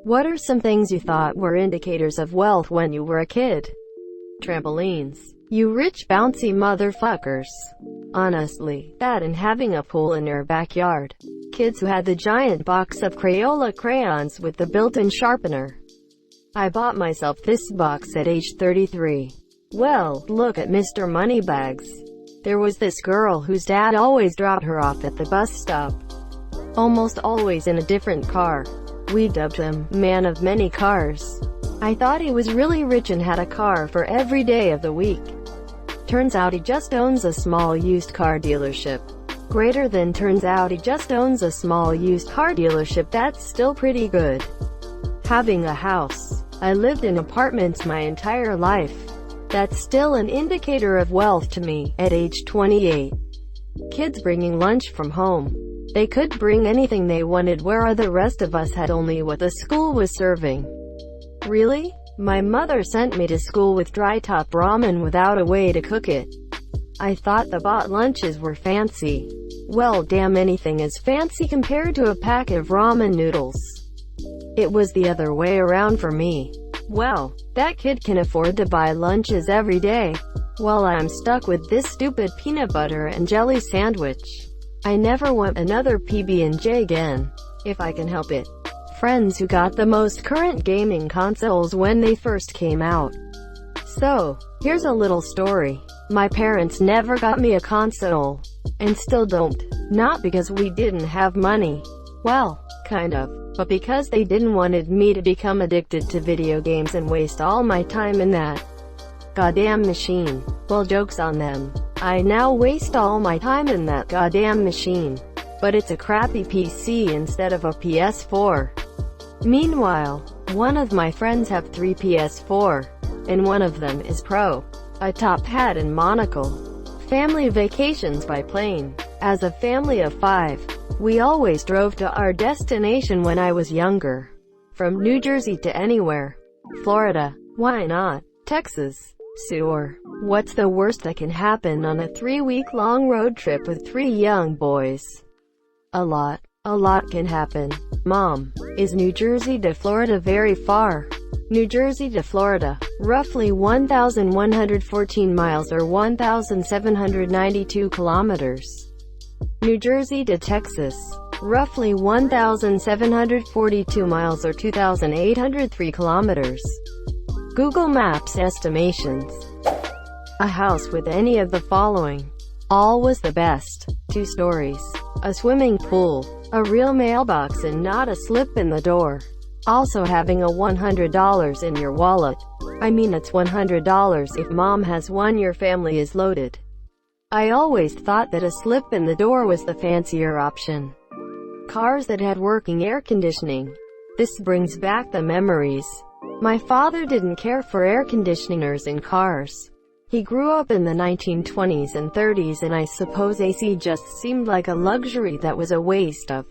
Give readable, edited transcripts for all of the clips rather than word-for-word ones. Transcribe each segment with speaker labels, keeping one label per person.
Speaker 1: What are some things you thought were indicators of wealth when you were a kid? Trampolines. You rich bouncy motherfuckers. Honestly, that and having a pool in your backyard. Kids who had the giant box of Crayola crayons with the built-in sharpener. I bought myself this box at age 33. Well, look at Mr. Moneybags. There was this girl whose dad always dropped her off at the bus stop. Almost always in a different car. We dubbed him Man of Many Cars. I thought he was really rich and had a car for every day of the week. Turns out he just owns a small used car dealership. Greater than turns out he just owns a small used car dealership. That's still pretty good. Having a house. I lived in apartments my entire life. That's still an indicator of wealth to me, at age 28. Kids bringing lunch from home. They could bring anything they wanted, where the rest of us had only what the school was serving. Really? My mother sent me to school with dry top ramen without a way to cook it. I thought the bought lunches were fancy. Well, damn, anything is fancy compared to a pack of ramen noodles. It was the other way around for me. Well, that kid can afford to buy lunches every day, while I'm stuck with this stupid peanut butter and jelly sandwich. I never want another PB&J again, if I can help it. Friends who got the most current gaming consoles when they first came out. So, here's a little story. My parents never got me a console, and still don't. Not because we didn't have money. Well, kind of. But because they didn't wanted me to become addicted to video games and waste all my time in that goddamn machine. Well, joke's on them. I now waste all my time in that goddamn machine. But it's a crappy PC instead of a PS4. Meanwhile, one of my friends have 3 PS4, and one of them is Pro. A top hat and monocle. Family vacations by plane. As a family of 5, we always drove to our destination when I was younger. From New Jersey to anywhere. Florida. Why not? Texas. Sure. What's the worst that can happen on a 3-week-long road trip with 3 young boys? A lot. A lot can happen. Mom, is New Jersey to Florida very far? New Jersey to Florida, roughly 1,114 miles or 1,792 kilometers. New Jersey to Texas, roughly 1,742 miles or 2,803 kilometers. Google Maps estimations. A house with any of the following. All was the best. 2 stories. A swimming pool. A real mailbox and not a slip in the door. Also having a $100 in your wallet. I mean, it's $100 if mom has one, your family is loaded. I always thought that a slip in the door was the fancier option. Cars that had working air conditioning. This brings back the memories. My father didn't care for air conditioners in cars. He grew up in the 1920s and 30s, and I suppose AC just seemed like a luxury that was a waste of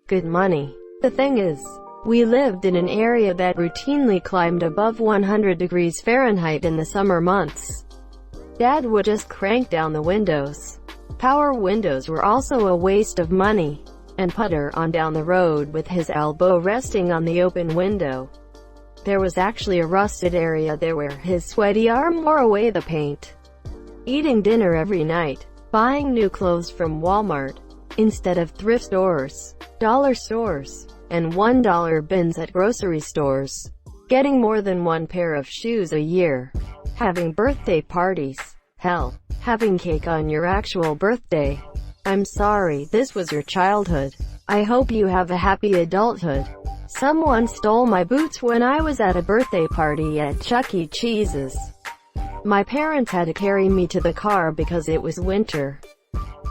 Speaker 1: good money. The thing is, we lived in an area that routinely climbed above 100 degrees Fahrenheit in the summer months. Dad would just crank down the windows. Power windows were also a waste of money, and putter on down the road with his elbow resting on the open window. There was actually a rusted area there where his sweaty arm wore away the paint. Eating dinner every night. Buying new clothes from Walmart, instead of thrift stores, dollar stores, and $1 bins at grocery stores. Getting more than 1 pair of shoes a year. Having birthday parties. Hell, having cake on your actual birthday. I'm sorry this was your childhood. I hope you have a happy adulthood. Someone stole my boots when I was at a birthday party at Chuck E. Cheese's. My parents had to carry me to the car because it was winter.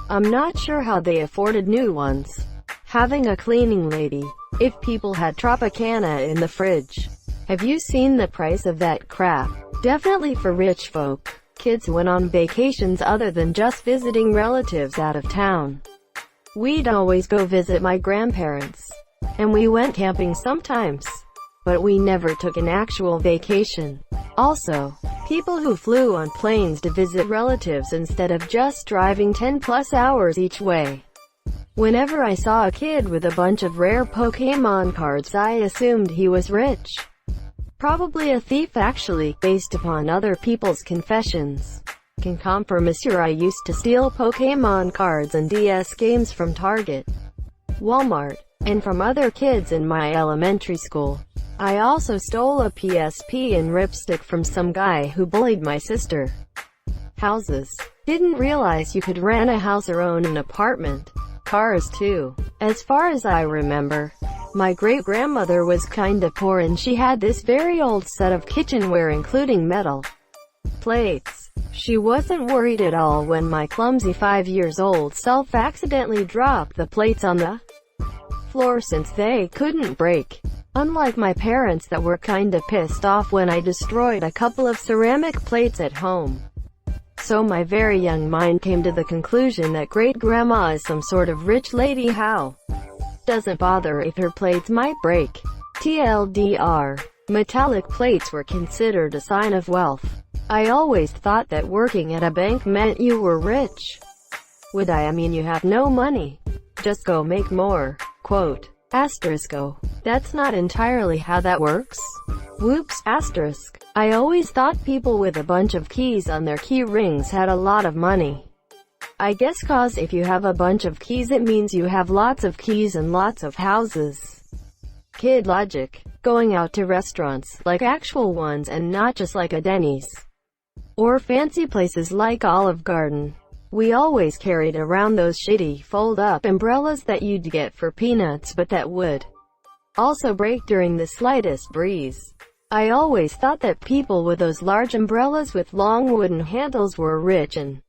Speaker 1: I'm not sure how they afforded new ones. Having a cleaning lady. If people had Tropicana in the fridge. Have you seen the price of that crap? Definitely for rich folk. Kids went on vacations other than just visiting relatives out of town. We'd always go visit my grandparents. And we went camping sometimes. But we never took an actual vacation. Also, people who flew on planes to visit relatives instead of just driving 10+ hours each way. Whenever I saw a kid with a bunch of rare Pokémon cards, I assumed he was rich. Probably a thief actually, based upon other people's confessions. Can confirm, monsieur, I used to steal Pokémon cards and DS games from Target, Walmart, and from other kids in my elementary school. I also stole a PSP and ripstick from some guy who bullied my sister. Houses. Didn't realize you could rent a house or own an apartment. Cars too. As far as I remember, my great-grandmother was kinda poor and she had this very old set of kitchenware including metal plates. She wasn't worried at all when my clumsy 5-year-old self accidentally dropped the plates on the floor since they couldn't break. Unlike my parents that were kinda pissed off when I destroyed a couple of ceramic plates at home. So my very young mind came to the conclusion that great-grandma is some sort of rich lady how doesn't bother if her plates might break. TLDR. Metallic plates were considered a sign of wealth. I always thought that working at a bank meant you were rich. I mean you have no money. Just go make more. Quote. Asterisko. That's not entirely how that works. Whoops, asterisk. I always thought people with a bunch of keys on their key rings had a lot of money. I guess cause if you have a bunch of keys it means you have lots of keys and lots of houses. Kid logic. Going out to restaurants, like actual ones and not just like a Denny's. Or fancy places like Olive Garden. We always carried around those shitty fold-up umbrellas that you'd get for peanuts but that would also break during the slightest breeze. I always thought that people with those large umbrellas with long wooden handles were rich and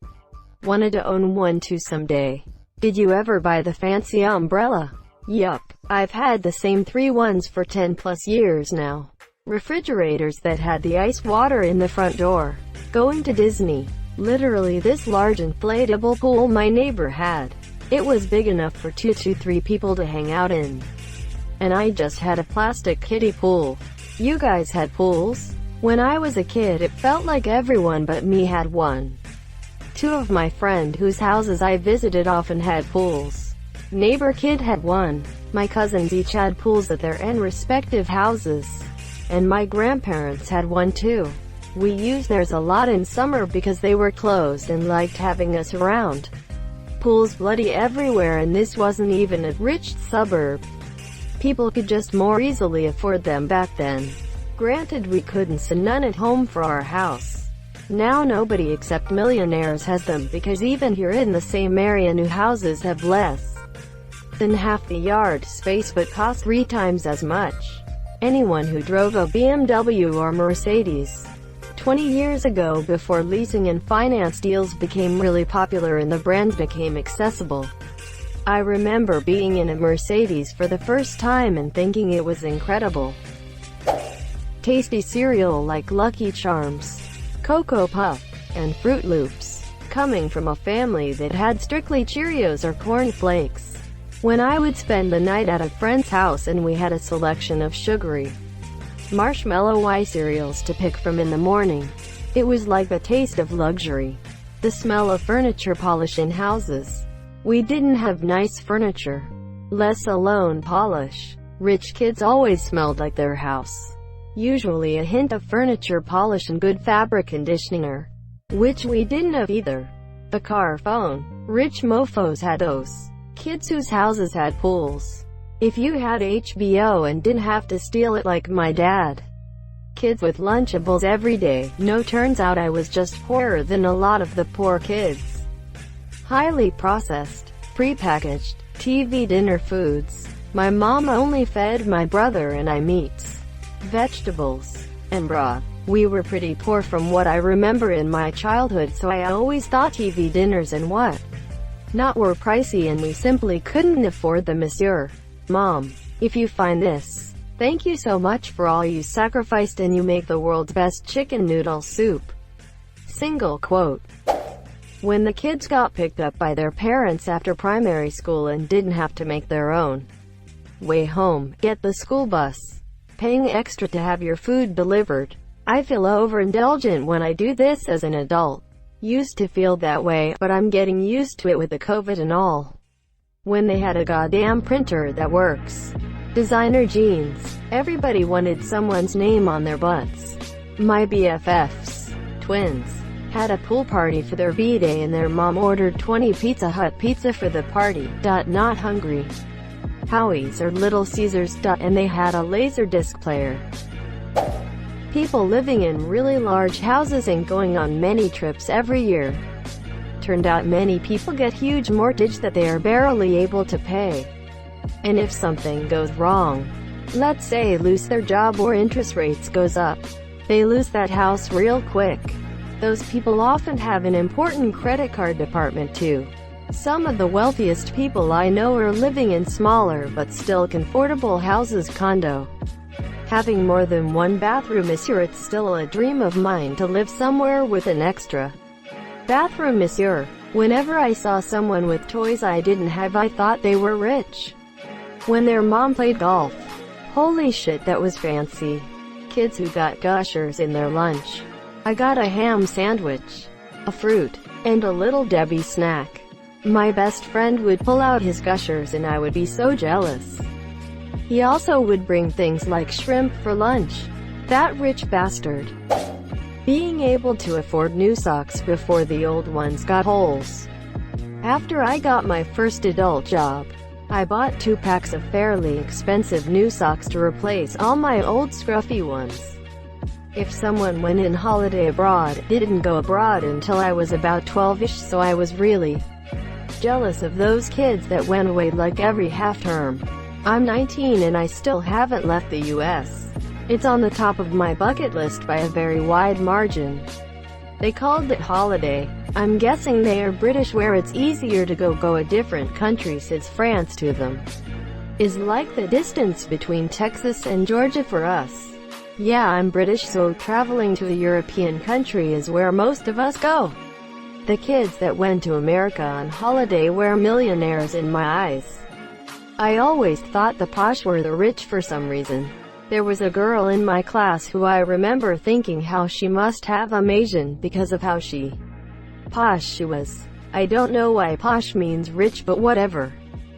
Speaker 1: wanted to own one too someday. Did you ever buy the fancy umbrella? Yup. I've had the same 3 ones for 10 plus years now. Refrigerators that had the ice water in the front door. Going to Disney. Literally this large inflatable pool my neighbor had. It was big enough for 2 to 3 people to hang out in. And I just had a plastic kiddie pool. You guys had pools? When I was a kid it felt like everyone but me had one. 2 of my friend whose houses I visited often had pools. Neighbor kid had one. My cousins each had pools at their respective houses. And my grandparents had one too. We used theirs a lot in summer because they were closed and liked having us around. Pools bloody everywhere and this wasn't even a rich suburb. People could just more easily afford them back then. Granted we couldn't send none at home for our house. Now nobody except millionaires has them because even here in the same area new houses have less than half the yard space but cost 3 times as much. Anyone who drove a BMW or Mercedes 20 years ago before leasing and finance deals became really popular and the brands became accessible. I remember being in a Mercedes for the first time and thinking it was incredible. Tasty cereal like Lucky Charms, Cocoa Puff, and Fruit Loops, coming from a family that had strictly Cheerios or Corn Flakes. When I would spend the night at a friend's house and we had a selection of sugary marshmallow Y cereals to pick from in the morning, it was like the taste of luxury. The smell of furniture polish in houses. We didn't have nice furniture, let alone polish. Rich kids always smelled like their house. Usually a hint of furniture polish and good fabric conditioner, which we didn't have either. The car phone. Rich mofos had those. Kids whose houses had pools. If you had HBO and didn't have to steal it like my dad. Kids with Lunchables every day. No, turns out I was just poorer than a lot of the poor kids. Highly processed, prepackaged, TV dinner foods. My mom only fed my brother and I meats, vegetables, and broth. We were pretty poor from what I remember in my childhood, so I always thought TV dinners and what not were pricey and we simply couldn't afford them, monsieur. Mom, if you find this, thank you so much for all you sacrificed and you make the world's best chicken noodle soup. Single quote. When the kids got picked up by their parents after primary school and didn't have to make their own way home, get the school bus, paying extra to have your food delivered. I feel overindulgent when I do this as an adult. Used to feel that way, but I'm getting used to it with the COVID and all. when they had a goddamn printer that works. Designer jeans. Everybody wanted someone's name on their butts. My BFFs, twins, had a pool party for their B-day and their mom ordered 20 Pizza Hut pizza for the party. Not hungry. Howie's or Little Caesars. And they had a Laserdisc player. People living in really large houses and going on many trips every year. Turned out many people get huge mortgage that they are barely able to pay. And if something goes wrong, let's say lose their job or interest rates goes up, they lose that house real quick. Those people often have an important credit card department too. Some of the wealthiest people I know are living in smaller but still comfortable houses condo. Having more than one bathroom is sure, it's still a dream of mine to live somewhere with an extra bathroom, monsieur. Whenever I saw someone with toys I didn't have, I thought they were rich. When their mom played golf, holy shit, that was fancy. Kids who got Gushers in their lunch. I got a ham sandwich, a fruit, and a Little Debbie snack. My best friend would pull out his Gushers and I would be so jealous. He also would bring things like shrimp for lunch. That rich bastard. Being able to afford new socks before the old ones got holes. After I got my first adult job, I bought 2 packs of fairly expensive new socks to replace all my old scruffy ones. If someone went in holiday abroad, didn't go abroad until I was about 12-ish, so I was really jealous of those kids that went away like every half term. I'm 19 and I still haven't left the US. It's on the top of my bucket list by a very wide margin. They called it holiday. I'm guessing they are British, where it's easier to go a different country since France to them is like the distance between Texas and Georgia for us. Yeah, I'm British, so traveling to a European country is where most of us go. The kids that went to America on holiday were millionaires in my eyes. I always thought the posh were the rich for some reason. There was a girl in my class who I remember thinking how she must have Asian because of how posh she was. I don't know why posh means rich, but whatever.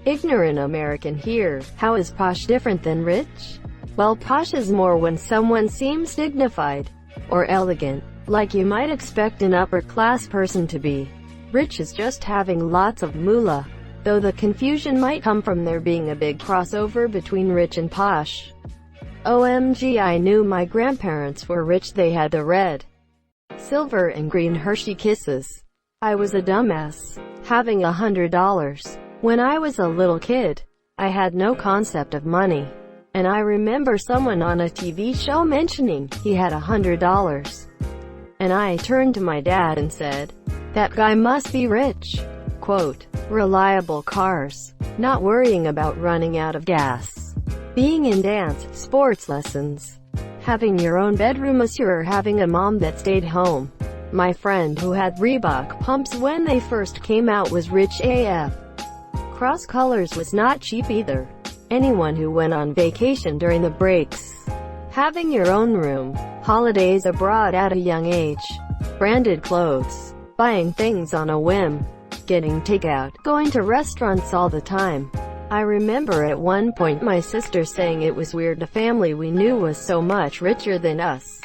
Speaker 1: Ignorant American here. How is posh different than rich? Well, posh is more when someone seems dignified or elegant, like you might expect an upper-class person to be. Rich is just having lots of moolah, though the confusion might come from there being a big crossover between rich and posh. OMG, I knew my grandparents were rich. They had the red, silver and green Hershey Kisses. I was a dumbass, having $100. When I was a little kid, I had no concept of money. And I remember someone on a TV show mentioning he had $100. And I turned to my dad and said, "That guy must be rich." Quote, reliable cars, not worrying about running out of gas, being in dance, sports lessons, having your own bedroom, monsieur, having a mom that stayed home. My friend who had Reebok pumps when they first came out was rich AF. Cross colors was not cheap either. Anyone who went on vacation during the breaks, having your own room, holidays abroad at a young age, branded clothes, buying things on a whim, getting takeout, going to restaurants all the time. I remember at one point my sister saying it was weird a family we knew was so much richer than us,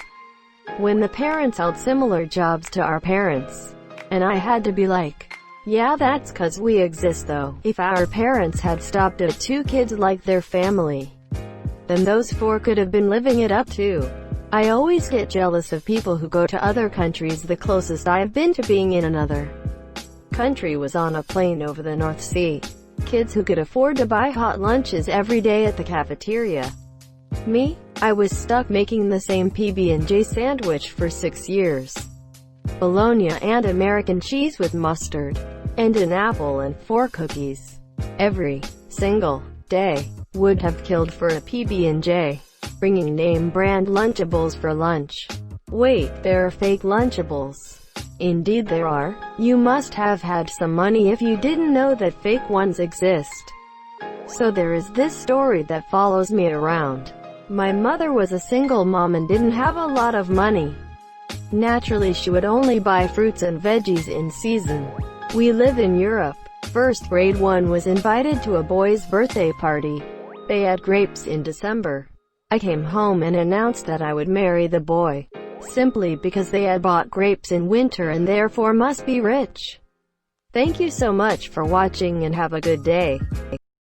Speaker 1: when the parents held similar jobs to our parents. And I had to be like, yeah, that's 'cause we exist though. If our parents had stopped at 2 kids like their family, then those 4 could have been living it up too. I always get jealous of people who go to other countries. The closest I've been to being in another country was on a plane over the North Sea. Kids who could afford to buy hot lunches every day at the cafeteria. Me? I was stuck making the same PB&J sandwich for 6 years. Bologna and American cheese with mustard, and an apple and 4 cookies. Every single day. Would have killed for a PB&J. Bringing name brand Lunchables for lunch. Wait, there are fake Lunchables. Indeed there are. You must have had some money if you didn't know that fake ones exist. So there is this story that follows me around. My mother was a single mom and didn't have a lot of money. Naturally she would only buy fruits and veggies in season. We live in Europe, First grade 1 was invited to a boy's birthday party. They had grapes in December. I came home and announced that I would marry the boy, simply because they had bought grapes in winter and therefore must be rich. Thank you so much for watching and have a good day.